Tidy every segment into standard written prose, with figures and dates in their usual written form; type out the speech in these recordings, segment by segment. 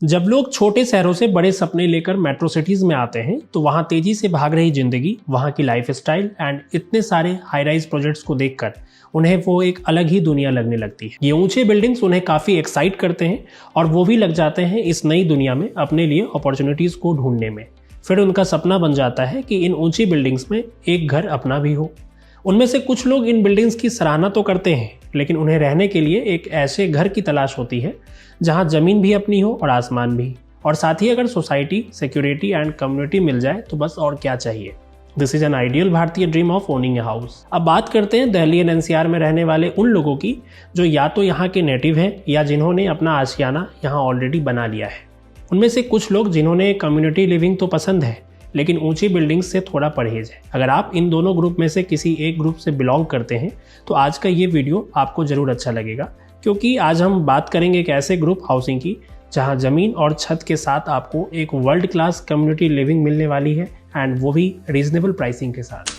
जब लोग छोटे शहरों से बड़े सपने लेकर मेट्रो सिटीज में आते हैं तो वहां तेजी से भाग रही जिंदगी, वहां की लाइफस्टाइल एंड इतने सारे हाई राइज प्रोजेक्ट्स को देखकर उन्हें वो एक अलग ही दुनिया लगने लगती है। ये ऊंचे बिल्डिंग्स उन्हें काफी एक्साइट करते हैं और वो भी लग जाते हैं इस नई दुनिया में अपने लिए अपॉर्चुनिटीज को ढूंढने में। फिर उनका सपना बन जाता है कि इन ऊंची बिल्डिंग्स में एक घर अपना भी हो। उनमें से कुछ लोग इन बिल्डिंग्स की सराहना तो करते हैं, लेकिन उन्हें रहने के लिए एक ऐसे घर की तलाश होती है जहां जमीन भी अपनी हो और आसमान भी, और साथ ही अगर सोसाइटी, सिक्योरिटी एंड कम्युनिटी मिल जाए तो बस और क्या चाहिए। दिस इज एन आइडियल भारतीय dream of owning a house. अब बात करते हैं दिल्ली एंड एनसीआर में रहने वाले उन लोगों की जो या तो यहाँ के नेटिव हैं या जिन्होंने अपना आशियाना यहाँ ऑलरेडी बना लिया है। उनमें से कुछ लोग जिन्होंने कम्युनिटी लिविंग तो पसंद है लेकिन ऊंची बिल्डिंग्स से थोड़ा परहेज है। अगर आप इन दोनों ग्रुप में से किसी एक ग्रुप से बिलोंग करते हैं तो आज का ये वीडियो आपको जरूर अच्छा लगेगा, क्योंकि आज हम बात करेंगे एक ऐसे ग्रुप हाउसिंग की जहां जमीन और छत के साथ आपको एक वर्ल्ड क्लास कम्युनिटी लिविंग मिलने वाली है, एंड वो भी रीजनेबल प्राइसिंग के साथ।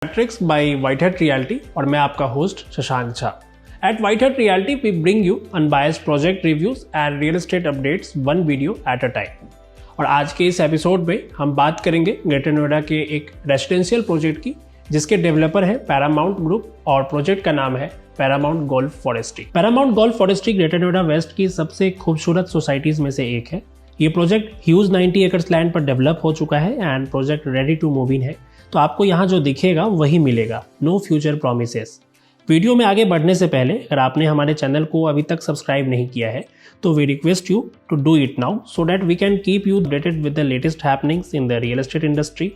Matrix bye white hat realty और मैं आपका host Shashank Jha. At Whitehead Realty, we bring you unbiased project reviews and real estate updates one video at a time. और आज के इस एपिसोड में हम बात करेंगे ग्रेटर नोएडा के एक रेसिडेंशियल प्रोजेक्ट की, जिसके डेवलपर है पैरामाउंट ग्रुप और प्रोजेक्ट का नाम है Paramount Golf Forestry. Paramount Golf Forestry greater Noida west की सबसे खूबसूरत सोसाइटीज में से एक है। ये प्रोजेक्ट ह्यूज 90 एकर्स लैंड पर डेवलप हो चुका है and project ready to move in है। तो आपको यहाँ जो दिखेगा वही मिलेगा, नो फ्यूचर प्रोमिसेस। वीडियो में आगे बढ़ने से पहले अगर आपने हमारे चैनल को अभी तक सब्सक्राइब नहीं किया है तो we request you to do it now so that we can keep you updated with the latest happenings in the real estate industry.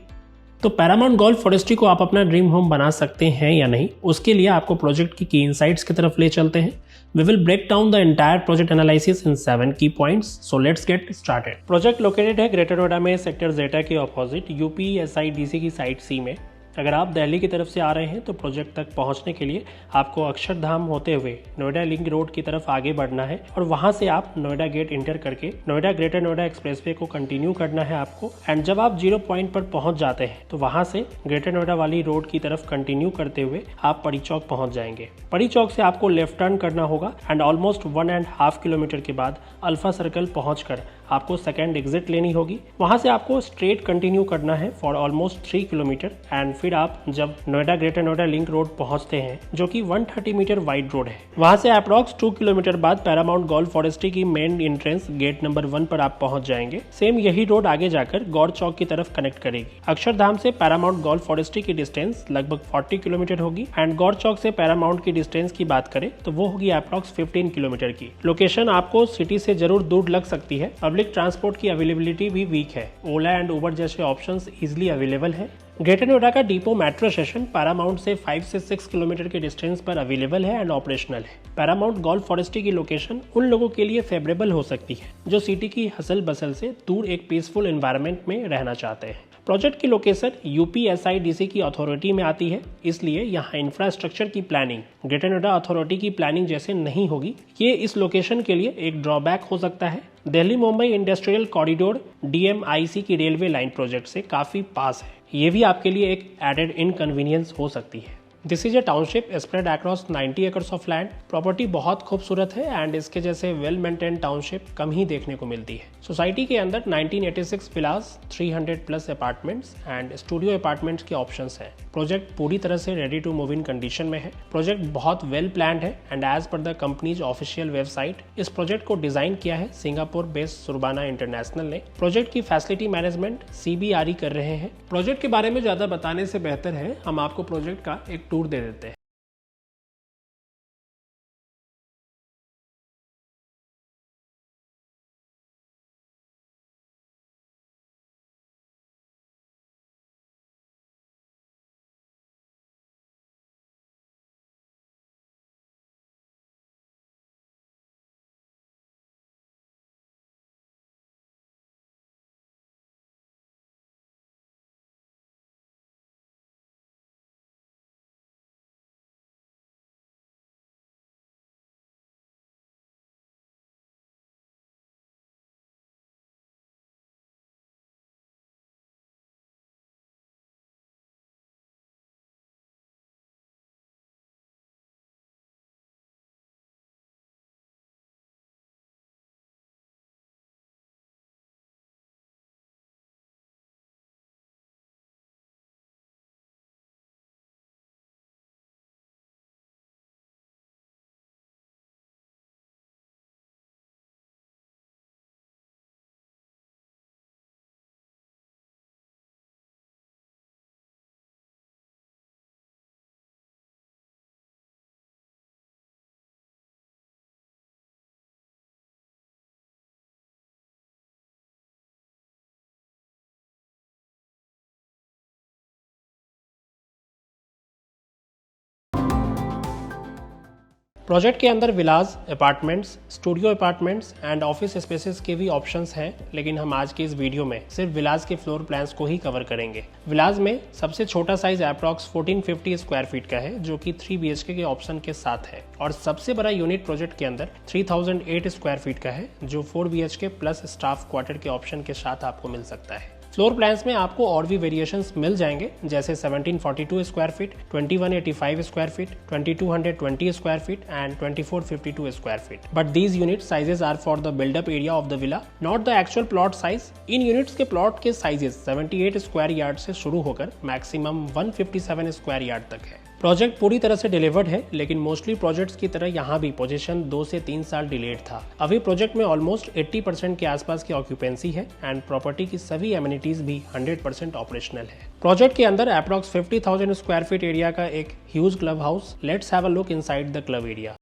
तो पैरामाउंट गोल्फ फॉरेस्ट्री को आप अपना ड्रीम होम बना सकते हैं या नहीं, उसके लिए आपको प्रोजेक्ट की इनसाइट्स की तरफ ले चलते हैं। We will break down the entire project analysis in 7 key points. So let's get started. Project located है ग्रेटर नोएडा में सेक्टर जेटा के ऑपोजिट UPSIDC की साइट सी में। अगर आप दिल्ली की तरफ से आ रहे हैं तो प्रोजेक्ट तक पहुंचने के लिए आपको अक्षरधाम होते हुए नोएडा लिंक रोड की तरफ आगे बढ़ना है और वहां से आप नोएडा गेट इंटर करके नोएडा ग्रेटर नोएडा एक्सप्रेसवे को कंटिन्यू करना है आपको। एंड जब आप 0 पॉइंट पर पहुंच जाते हैं तो वहां से ग्रेटर नोएडा वाली रोड की तरफ कंटिन्यू करते हुए आप पड़ी चौक पहुंच जाएंगे। पड़ी चौक से आपको लेफ्ट टर्न करना होगा एंड ऑलमोस्ट 1.5 किलोमीटर के बाद अल्फा सर्कल पहुंचकर आपको सेकेंड एग्जिट लेनी होगी। वहां से आपको स्ट्रेट कंटिन्यू करना है फॉर ऑलमोस्ट 3 किलोमीटर एंड फिर आप जब Noida greater Noida link road पहुंचते हैं जो कि 130 मीटर वाइड रोड है, वहां से अप्रॉक्स 2 किलोमीटर बाद पैरामाउंट गोल्फ फॉरेस्ट्री की मेन एंट्रेंस गेट नंबर 1 पर आप पहुंच जाएंगे। सेम यही रोड आगे जाकर गौर चौक की तरफ कनेक्ट करेगी। अक्षरधाम से पैरामाउंट गोल्फ फॉरेस्ट्री की डिस्टेंस लगभग 40 किलोमीटर होगी एंड गौर चौक से पैरामाउंट की डिस्टेंस की बात करें तो वो होगी अप्रॉक्स 15 किलोमीटर की। लोकेशन आपको सिटी से जरूर दूर लग सकती है। पब्लिक ट्रांसपोर्ट की अवेलेबिलिटी भी वीक है। ओला एंड उबर जैसे ऑप्शंस इजीली अवेलेबल है। ग्रेटर नोएडा का डिपो मेट्रो स्टेशन पैरामाउंट से 5 से 6 किलोमीटर के डिस्टेंस पर अवेलेबल है एंड ऑपरेशनल है। पैरामाउंट गोल्फ फॉरेस्ट्री की लोकेशन उन लोगों के लिए फेवरेबल हो सकती है जो सिटी की हसल बसल से दूर एक पीसफुल एनवायरनमेंट में रहना चाहते हैं। प्रोजेक्ट की लोकेशन UPSIDC की अथॉरिटी में आती है, इसलिए यहाँ इंफ्रास्ट्रक्चर की प्लानिंग ग्रेटर नोएडा अथॉरिटी की प्लानिंग जैसे नहीं होगी। ये इस लोकेशन के लिए एक ड्रॉबैक हो सकता है। Delhi Mumbai industrial corridor DMIC की रेलवे लाइन प्रोजेक्ट से काफ़ी पास है, ये भी आपके लिए एक एडेड इनकन्वीनियंस हो सकती है। This is a township spread across 90 acres of land. Property बहुत खूबसूरत है एंड इसके जैसे वेल मेंटेन टाउनशिप कम ही देखने को मिलती है। सोसाइटी के अंदर 1986 villas, 300 plus apartments and studio apartments के ऑप्शंस हैं। प्रोजेक्ट पूरी तरह से ready to move in condition में है। प्रोजेक्ट बहुत वेल प्लान्ड है and as per the company's official website इस प्रोजेक्ट को डिजाइन किया है सिंगापुर बेस्ड सुरबाना इंटरनेशनल ने। प्रोजेक्ट की फैसिलिटी मैनेजमेंट CBRE कर रहे हैं। प्रोजेक्ट के बारे में ज्यादा बताने से बेहतर है हम आपको प्रोजेक्ट का एक टूर दे देते हैं। प्रोजेक्ट के अंदर villas, apartments, studio apartments and office spaces के भी ऑप्शंस हैं, लेकिन हम आज के इस वीडियो में सिर्फ विलाज के फ्लोर प्लान्स को ही कवर करेंगे। विलाज में सबसे छोटा साइज अप्रॉक्स 1450 स्क्वायर फीट का है, जो कि 3 BHK के ऑप्शन के साथ है, और सबसे बड़ा यूनिट प्रोजेक्ट के अंदर 3008 स्क्वायर फीट का है, जो 4 BHK प्लस स्टाफ क्वार्टर के ऑप्शन के साथ आपको मिल सकता है। फ्लोर प्लान्स में आपको और भी वेरिएशंस मिल जाएंगे, जैसे 1742 square feet, 2185 square feet, 2220 square feet and 2452 square feet. But these unit sizes are for the build up area of the villa, not the actual plot size. इन यूनिट्स के प्लॉट के sizes 78 square yard से शुरू होकर maximum 157 square yard तक है। Project पूरी तरह से डिलीवर्ड है, लेकिन मोस्टली प्रोजेक्ट्स की तरह यहाँ भी पोजीशन 2 से 3 साल डिलेड था। अभी प्रोजेक्ट में ऑलमोस्ट 80% के आसपास की ऑक्यूपेंसी है एंड प्रॉपर्टी की सभी एमिनिटीज भी 100% ऑपरेशनल है। प्रोजेक्ट के अंदर अप्रॉक्स 50,000 स्क्वायर फीट एरिया का एक huge club house. Let's have a look inside the club area.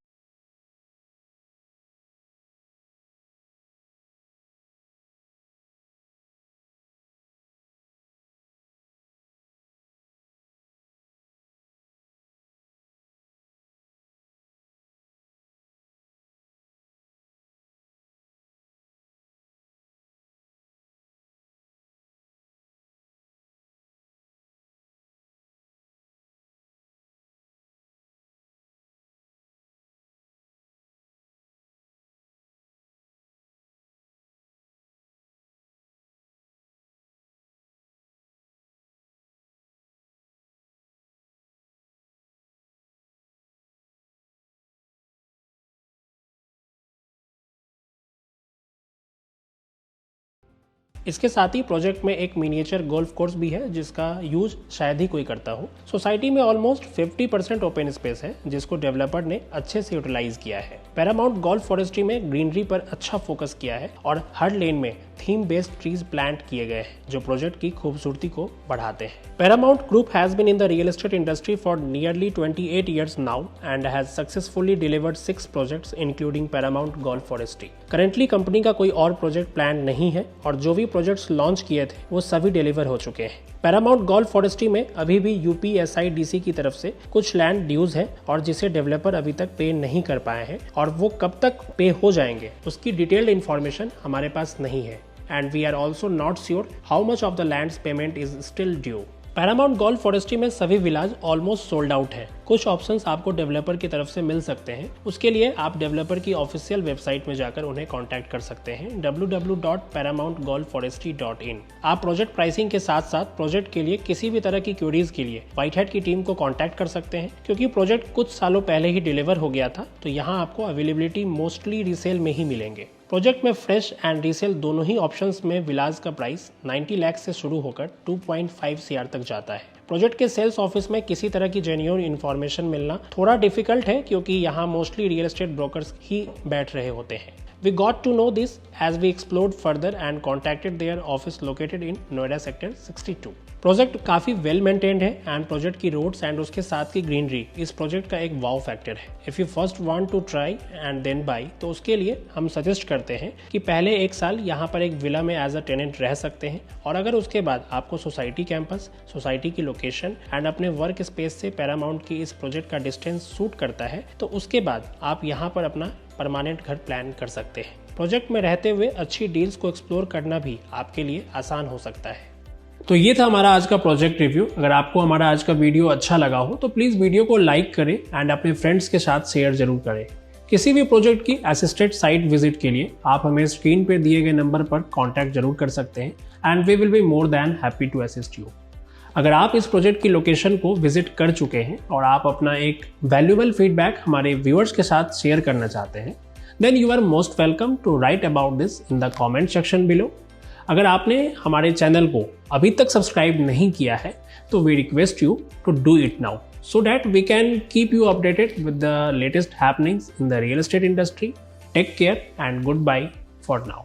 इसके साथ ही प्रोजेक्ट में एक मिनिएचर गोल्फ कोर्स भी है, जिसका यूज शायद ही कोई करता हो। सोसाइटी में ऑलमोस्ट 50% ओपन स्पेस है, जिसको डेवलपर ने अच्छे से यूटिलाइज किया है। पैरामाउंट गोल्फ फॉरेस्ट्री में ग्रीनरी पर अच्छा फोकस किया है और हर लेन में थीम बेस्ड ट्रीज प्लांट किए गए हैं, जो प्रोजेक्ट की खूबसूरती को बढ़ाते हैं। Paramount group has been in the real estate industry for nearly 28 years now and has successfully delivered 6 projects including Paramount Golf Forestry. Currently company का कोई और प्रोजेक्ट प्लान नहीं है और जो भी प्रोजेक्ट्स लॉन्च किए थे वो सभी डिलीवर हो चुके हैं। पैरामाउंट गोल्फ फॉरेस्ट्री में अभी भी UPSIDC की तरफ से कुछ लैंड ड्यूज है और जिसे डेवलपर अभी तक पे नहीं कर पाए हैं, और वो कब तक पे हो जाएंगे उसकी डिटेल्ड इन्फॉर्मेशन हमारे पास नहीं है, and we are also not sure how much of the land's payment is still due. Paramount Golf Forestry में सभी विलाज ऑलमोस्ट सोल्ड आउट है। कुछ ऑप्शंस आपको डेवलपर की तरफ से मिल सकते हैं, उसके लिए आप डेवलपर की ऑफिशियल वेबसाइट में जाकर उन्हें कांटेक्ट कर सकते हैं, www.paramountgolffforestry.in। आप प्रोजेक्ट प्राइसिंग के साथ साथ प्रोजेक्ट के लिए किसी भी तरह की क्यूरीज के लिए व्हाइटहेड की टीम को कांटेक्ट कर सकते हैं, क्योंकि प्रोजेक्ट कुछ सालों पहले ही डिलीवर हो गया था, तो यहाँ आपको अवेलेबिलिटी मोस्टली रीसेल में ही मिलेंगे। प्रोजेक्ट में फ्रेश एंड रीसेल दोनों ही ऑप्शंस में विलाज का प्राइस 90 लाख से शुरू होकर 2.5 CR तक जाता है। प्रोजेक्ट के सेल्स ऑफिस में किसी तरह की जेन्युइन इन्फॉर्मेशन मिलना थोड़ा डिफिकल्ट है, क्योंकि यहाँ मोस्टली रियल एस्टेट ब्रोकर्स ही बैठ रहे होते हैं। We got to know this as we explored further and contacted their office located in Noida Sector 62। Project काफ़ी वेल मेंटेन्ड है एंड प्रोजेक्ट की रोड्स एंड उसके साथ की ग्रीनरी इस प्रोजेक्ट का एक वाव फैक्टर है। If you first want to try and then buy, तो उसके लिए हम सजेस्ट करते हैं कि पहले 1 साल यहाँ पर एक विला में एज अ टेनेंट रह सकते हैं, और अगर उसके बाद आपको सोसाइटी कैंपस, सोसाइटी की लोकेशन एंड अपने वर्क स्पेस से पैरामाउंट की इस प्रोजेक्ट का डिस्टेंस सूट करता है, तो उसके बाद आप यहाँ पर अपना परमानेंट घर प्लान कर सकते हैं। प्रोजेक्ट में रहते हुए अच्छी डील्स को एक्सप्लोर करना भी आपके लिए आसान हो सकता है। तो ये था हमारा आज का प्रोजेक्ट रिव्यू। अगर आपको हमारा आज का वीडियो अच्छा लगा हो तो प्लीज़ वीडियो को लाइक करें एंड अपने फ्रेंड्स के साथ शेयर जरूर करें। किसी भी प्रोजेक्ट की असिस्टेड साइट विजिट के लिए आप हमें स्क्रीन पर दिए गए नंबर पर कॉन्टैक्ट जरूर कर सकते हैं and we will be more than happy to assist you. अगर आप इस प्रोजेक्ट की लोकेशन को विजिट कर चुके हैं और आप अपना एक वैल्यूएबल फीडबैक हमारे व्यूअर्स के साथ शेयर करना चाहते हैं, then you are most welcome to write about this in the comment section below. अगर आपने हमारे चैनल को अभी तक सब्सक्राइब नहीं किया है तो we request you to do it now, so that we can keep you updated with the latest happenings in the real estate industry. Take care and goodbye for now.